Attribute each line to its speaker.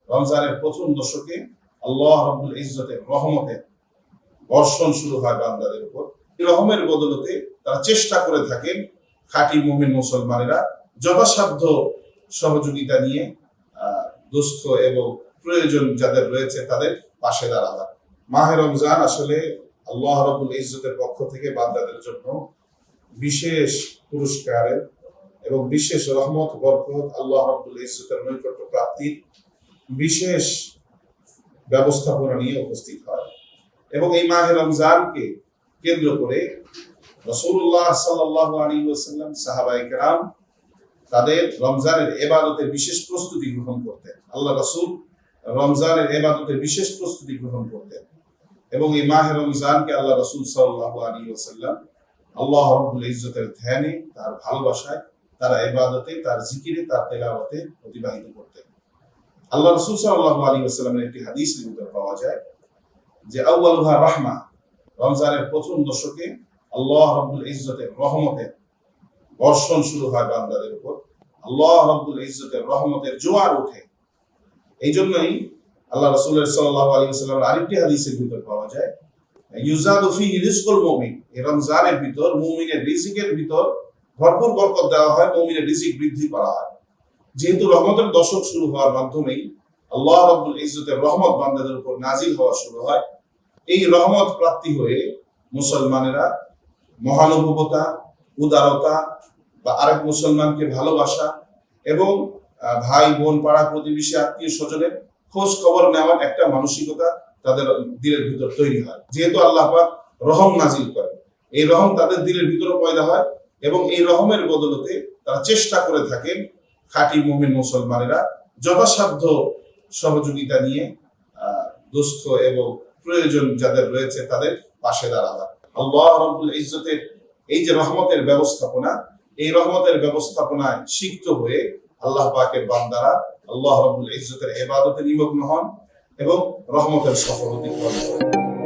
Speaker 1: রমজানের প্রথম দশকে আল্লাহ রাব্বুল ইজ্জতের রহমতের বর্ষণ শুরু হয় বান্দাদের উপর। এই রহমের বদলতে তারা চেষ্টা করে থাকেন খাঁটি মুমিন মুসলমানেরা যথাসাধ্য সহযোগিতা নিয়ে দুস্থ এবং প্রয়োজন যাদের রয়েছে তাদের পাশে দাঁড়াবার। মাহে রমজান আসলে আল্লাহ রাব্বুল ইজ্জতের পক্ষ থেকে বান্দাদের জন্য বিশেষ পুরস্কারের এবং বিশেষ রহমত বরকত, আল্লাহ রাব্বুল ইজ্জতের নৈকট্য প্রাপ্তির বিশেষ ব্যবস্থাপনা নিয়ে উপস্থিত হয়। এবং এই মাহে রমজানকে কেন্দ্র করে রাসূলুল্লাহ সাল্লাল্লাহু আলাইহি ওয়াসাল্লাম, সাহাবায়ে কেরাম তাদের রমজানের ইবাদতের বিশেষ প্রস্তুতি গ্রহণ করতেন। আল্লাহ রাসূল রমজানের ইবাদতের বিশেষ প্রস্তুতি গ্রহণ করতেন এবং এই মাহে রমজানকে আল্লাহ রাসূল সাল্লাল্লাহু আলাইহি ওয়াসাল্লাম আল্লাহ রাব্বুল ইজ্জতের ধ্যানে, তার ভালোবাসায়, তার ইবাদতে, তার জিকিরে, তার তেলাওয়াতে অতিবাহিত করতেন। আল্লাহ রাসূল সাল্লাল্লাহু আলাইহি ওয়াসাল্লামের একটি হাদিসের ভিতর পাওয়া যায় যে আউয়ালুহা রাহমা, রমজানের প্রথম দশকে আল্লাহ রাব্বুল ইজ্জতের রহমতের বর্ষণ শুরু হয় বান্দাদের উপর। আল্লাহ রাব্বুল ইজ্জতের রহমতের জোয়ার ওঠে। এই জন্যই আল্লাহ রাসূলের সাল্লাল্লাহু আলাইহি ওয়াসাল্লামের আরেকটি হাদিসের ভিতর পাওয়া যায় ইউজাদু ফীহি রিজকুল মুমিন, এই রমজানের ভিতর মুমিনের রিজিকের ভিতর ভরপুর বরকত দেওয়া হয়, মুমিনের রিজিক বৃদ্ধি করা হয়। যেহেতু রহমতের দশক শুরু হওয়ার মাধ্যমেই আল্লাহ রাব্বুল ইজ্জতের রহমত বান্দাদের উপর নাজিল হওয়া শুরু হয়। এই রহমত প্রাপ্তি হয়ে মুসলমানেরা মহানুভবতা, উদারতা বা আরেক মুসলমানকে ভালোবাসা এবং ভাই বোন, পাড়া প্রতিবেশী, আত্মীয় স্বজনের খোঁজ খবর নেওয়ার একটা মানসিকতা তাদের দিলের ভিতর তৈরি হয়। যেহেতু আল্লাহ পাক রহম নাজিল করেন, এই রহম তাদের দিলের ভিতরে পয়দা হয় এবং এই রহমের বদলতে তারা চেষ্টা করে থাকেন খাঁটি মুমিন মুসলমানেরা যথাসাধ্য সহযোগিতা নিয়ে দুস্থ এবং প্রয়োজন যাদের রয়েছে তাদের পাশে দাঁড়াবার। আল্লাহ রাব্বুল ইজ্জতের এই যে রহমতের ব্যবস্থাপনা, এই রহমতের ব্যবস্থাপনায় সিক্ত হয়ে আল্লাহ পাকের বান্দারা আল্লাহ রাব্বুল ইজ্জতের ইবাদতে নিমগ্ন হন এবং রহমতের সফল অতিক্রম করেন।